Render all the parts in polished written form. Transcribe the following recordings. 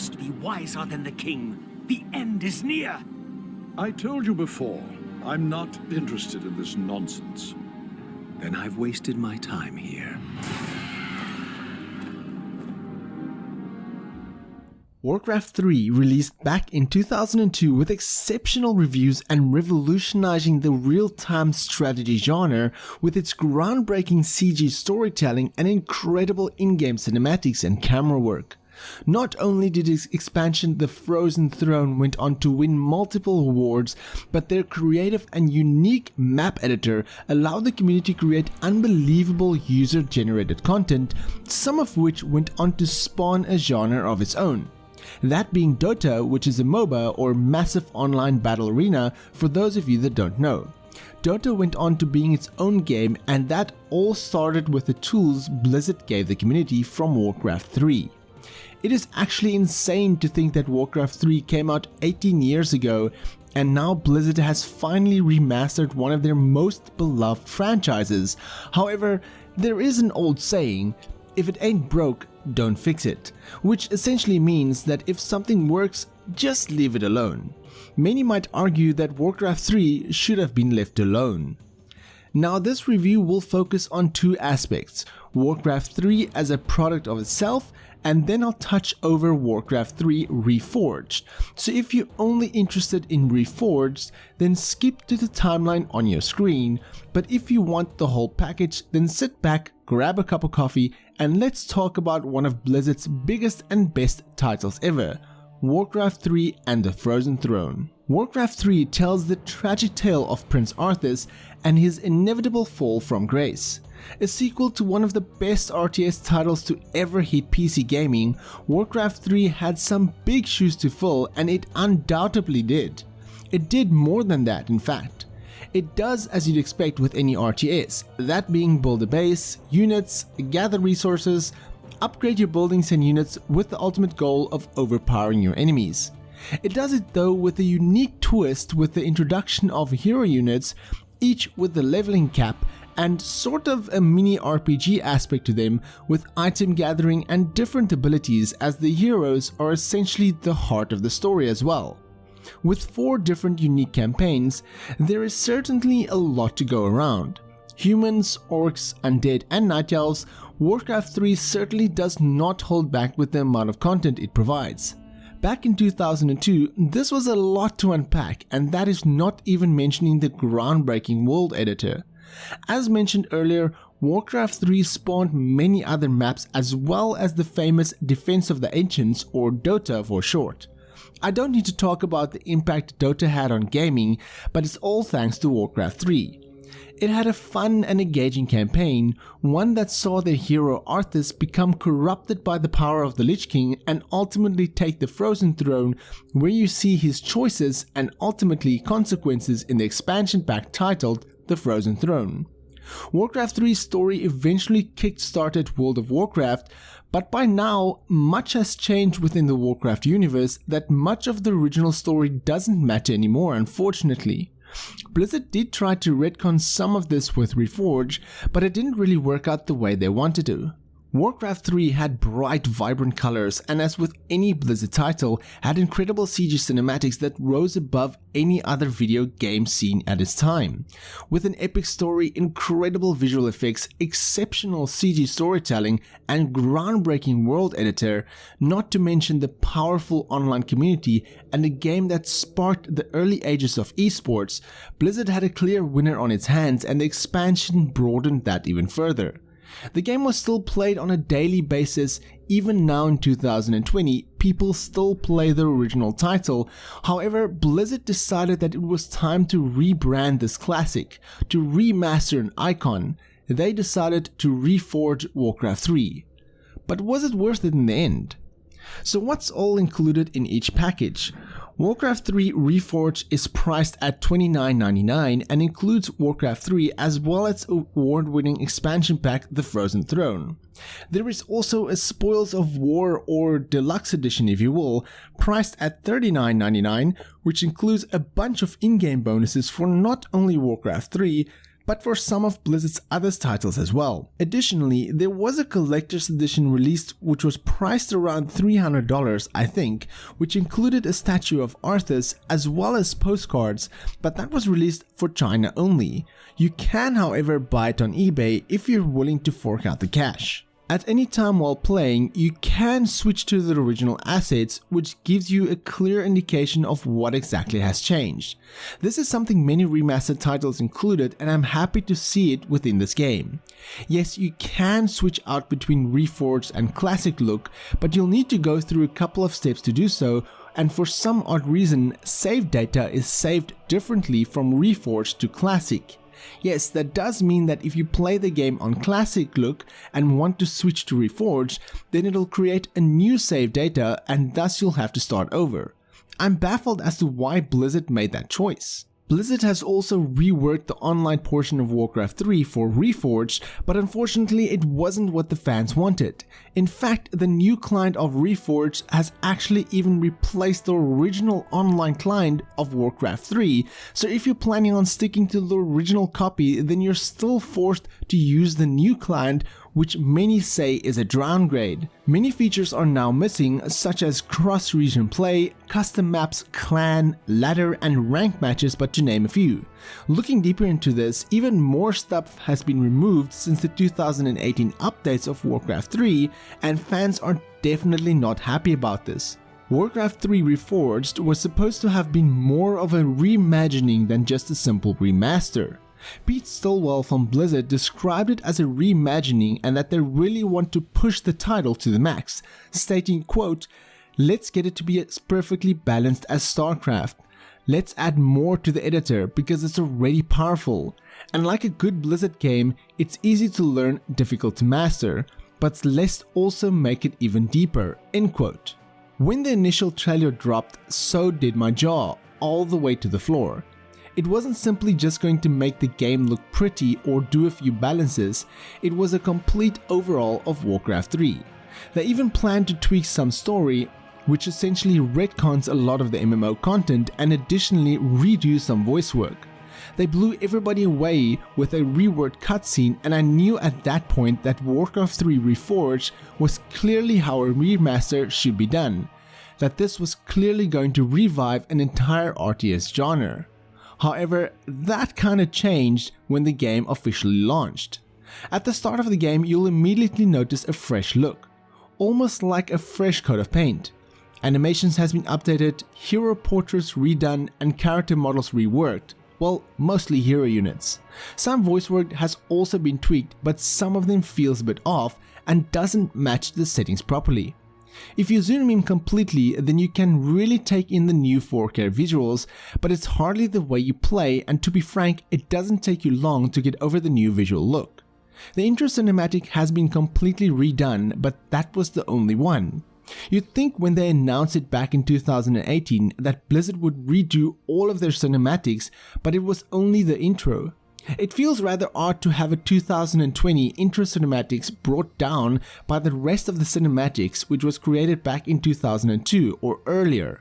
must be wiser than the king. The end is near. I told you before, I'm not interested in this nonsense. Then I've wasted my time here. Warcraft 3 released back in 2002 with exceptional reviews and revolutionizing the real-time strategy genre with its groundbreaking CG storytelling and incredible in-game cinematics and camera work. Not only did its expansion The Frozen Throne went on to win multiple awards, but their creative and unique map editor allowed the community to create unbelievable user-generated content, some of which went on to spawn a genre of its own. That being Dota, which is a MOBA or Massive Online Battle Arena for those of you that don't know. Dota went on to being its own game, and that all started with the tools Blizzard gave the community from Warcraft 3. It is actually insane to think that Warcraft 3 came out 18 years ago, and now Blizzard has finally remastered one of their most beloved franchises. However, there is an old saying, if it ain't broke, don't fix it, which essentially means that if something works, just leave it alone. Many might argue that Warcraft 3 should have been left alone. Now this review will focus on two aspects, Warcraft 3 as a product of itself, and then I'll touch over Warcraft 3 Reforged. So if you're only interested in Reforged, then skip to the timeline on your screen, but if you want the whole package, then sit back, grab a cup of coffee, and let's talk about one of Blizzard's biggest and best titles ever, Warcraft 3 and the Frozen Throne. Warcraft 3 tells the tragic tale of Prince Arthas and his inevitable fall from grace. A sequel to one of the best RTS titles to ever hit PC gaming, Warcraft 3 had some big shoes to fill, and it undoubtedly did. It did more than that, in fact. It does as you'd expect with any RTS, that being build a base, units, gather resources, upgrade your buildings and units with the ultimate goal of overpowering your enemies. It does it though with a unique twist with the introduction of hero units, each with the leveling cap and sort of a mini RPG aspect to them with item gathering and different abilities, as the heroes are essentially the heart of the story as well. With 4 different unique campaigns, there is certainly a lot to go around. Humans, orcs, undead and night elves, Warcraft 3 certainly does not hold back with the amount of content it provides. Back in 2002, this was a lot to unpack, and that is not even mentioning the groundbreaking world editor. As mentioned earlier, Warcraft 3 spawned many other maps as well as the famous Defense of the Ancients, or Dota for short. I don't need to talk about the impact Dota had on gaming, but it's all thanks to Warcraft 3. It had a fun and engaging campaign, one that saw their hero Arthas become corrupted by the power of the Lich King and ultimately take the Frozen Throne, where you see his choices and ultimately consequences in the expansion pack titled The Frozen Throne. Warcraft 3's story eventually kick-started World of Warcraft, but by now much has changed within the Warcraft universe that much of the original story doesn't matter anymore, unfortunately. Blizzard did try to retcon some of this with Reforged, but it didn't really work out the way they wanted to. Warcraft 3 had bright, vibrant colors, and as with any Blizzard title, had incredible CG cinematics that rose above any other video game scene at its time. With an epic story, incredible visual effects, exceptional CG storytelling, and groundbreaking world editor, not to mention the powerful online community and a game that sparked the early ages of esports, Blizzard had a clear winner on its hands, and the expansion broadened that even further. The game was still played on a daily basis. Even now in 2020, people still play the original title. However, Blizzard decided that it was time to rebrand this classic, to remaster an icon. They decided to reforge Warcraft 3. But was it worth it in the end? So what's all included in each package? Warcraft 3 Reforged is priced at $29.99 and includes Warcraft 3 as well as award-winning expansion pack The Frozen Throne. There is also a Spoils of War, or Deluxe Edition if you will, priced at $39.99, which includes a bunch of in-game bonuses for not only Warcraft 3, but for some of Blizzard's other titles as well. Additionally, there was a collector's edition released which was priced around $300 I think, which included a statue of Arthas as well as postcards, but that was released for China only. You can however buy it on eBay if you're willing to fork out the cash. At any time while playing, you can switch to the original assets, which gives you a clear indication of what exactly has changed. This is something many remastered titles included, and I'm happy to see it within this game. Yes, you can switch out between Reforged and Classic look, but you'll need to go through a couple of steps to do so, and for some odd reason, save data is saved differently from Reforged to Classic. Yes, that does mean that if you play the game on Classic look and want to switch to Reforged, then it'll create a new save data and thus you'll have to start over. I'm baffled as to why Blizzard made that choice. Blizzard has also reworked the online portion of Warcraft 3 for Reforged, but unfortunately it wasn't what the fans wanted. In fact, the new client of Reforged has actually even replaced the original online client of Warcraft 3, so if you're planning on sticking to the original copy, then you're still forced to use the new client, which many say is a downgrade. Many features are now missing, such as cross-region play, custom maps, clan, ladder and rank matches, but to name a few. Looking deeper into this, even more stuff has been removed since the 2018 updates of Warcraft 3, and fans are definitely not happy about this. Warcraft 3 Reforged was supposed to have been more of a reimagining than just a simple remaster. Pete Stillwell from Blizzard described it as a reimagining and that they really want to push the title to the max, stating, quote, "Let's get it to be as perfectly balanced as StarCraft. Let's add more to the editor because it's already powerful. And like a good Blizzard game, it's easy to learn, difficult to master, but let's also make it even deeper," end quote. When the initial trailer dropped, so did my jaw, all the way to the floor. It wasn't simply just going to make the game look pretty or do a few balances, it was a complete overhaul of Warcraft 3. They even planned to tweak some story, which essentially retcons a lot of the MMO content and additionally redo some voice work. They blew everybody away with a reworked cutscene, and I knew at that point that Warcraft 3 Reforged was clearly how a remaster should be done, that this was clearly going to revive an entire RTS genre. However, that kinda changed when the game officially launched. At the start of the game, you'll immediately notice a fresh look, almost like a fresh coat of paint. Animations has been updated, hero portraits redone, and character models reworked. Well, mostly hero units. Some voice work has also been tweaked, but some of them feels a bit off and doesn't match the settings properly. If you zoom in completely, then you can really take in the new 4K visuals, but it's hardly the way you play, and to be frank, it doesn't take you long to get over the new visual look. The intro cinematic has been completely redone, but that was the only one. You'd think when they announced it back in 2018 that Blizzard would redo all of their cinematics, but it was only the intro. It feels rather odd to have a 2020 intro cinematics brought down by the rest of the cinematics, which was created back in 2002 or earlier.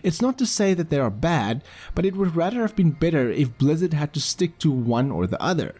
It's not to say that they are bad, but it would rather have been better if Blizzard had to stick to one or the other.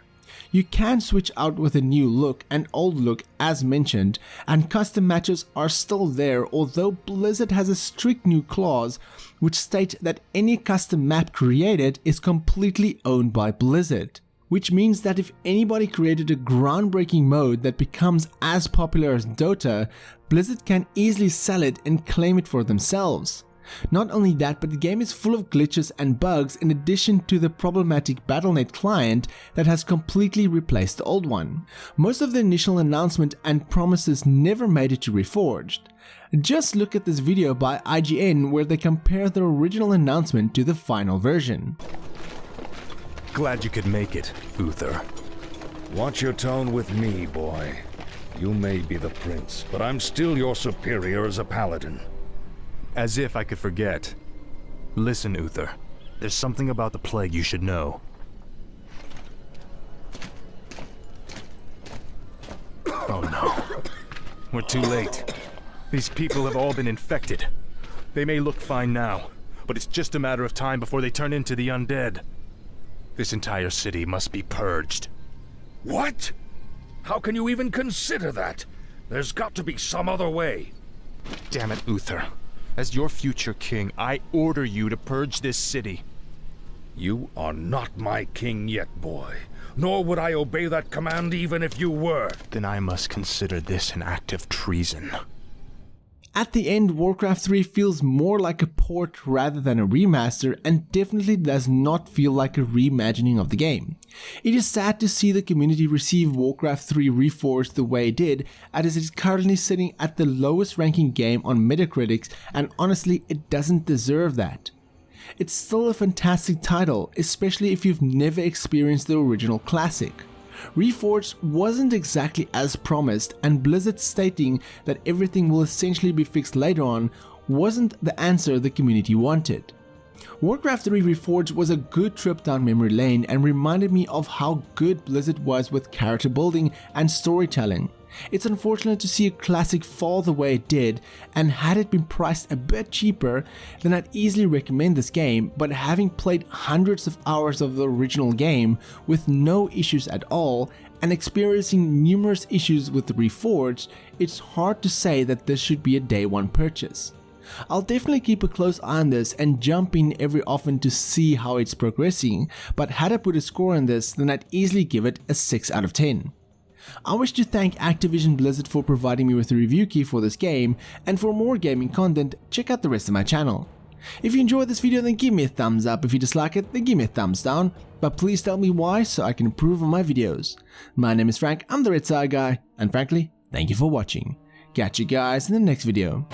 You can switch out with a new look and old look as mentioned, and custom matches are still there, although Blizzard has a strict new clause which states that any custom map created is completely owned by Blizzard. Which means that if anybody created a groundbreaking mode that becomes as popular as Dota, Blizzard can easily sell it and claim it for themselves. Not only that, but the game is full of glitches and bugs in addition to the problematic Battle.net client that has completely replaced the old one. Most of the initial announcement and promises never made it to Reforged. Just look at this video by IGN where they compare the original announcement to the final version. Glad you could make it, Uther. Watch your tone with me, boy. You may be the prince, but I'm still your superior as a paladin. As if I could forget. Listen, Uther. There's something about the plague you should know. Oh no. We're too late. These people have all been infected. They may look fine now, but it's just a matter of time before they turn into the undead. This entire city must be purged. What? How can you even consider that? There's got to be some other way. Damn it, Uther. As your future king, I order you to purge this city. You are not my king yet, boy. Nor would I obey that command even if you were. Then I must consider this an act of treason. At the end, Warcraft 3 feels more like a port rather than a remaster, and definitely does not feel like a reimagining of the game. It is sad to see the community receive Warcraft 3 Reforged the way it did, as it is currently sitting at the lowest ranking game on Metacritic, and honestly it doesn't deserve that. It's still a fantastic title, especially if you've never experienced the original classic. Reforged wasn't exactly as promised, and Blizzard stating that everything will essentially be fixed later on wasn't the answer the community wanted. Warcraft 3 Reforged was a good trip down memory lane and reminded me of how good Blizzard was with character building and storytelling. It's unfortunate to see a classic fall the way it did, and had it been priced a bit cheaper, then I'd easily recommend this game, but having played hundreds of hours of the original game with no issues at all, and experiencing numerous issues with the Reforged, it's hard to say that this should be a day one purchase. I'll definitely keep a close eye on this and jump in every often to see how it's progressing, but had I put a score on this, then I'd easily give it a 6 out of 10. I wish to thank Activision Blizzard for providing me with a review key for this game, and for more gaming content, check out the rest of my channel. If you enjoyed this video, then give me a thumbs up. If you dislike it, then give me a thumbs down, but please tell me why so I can improve on my videos. My name is Frank, I'm the RedTieGuy, and frankly, thank you for watching. Catch you guys in the next video.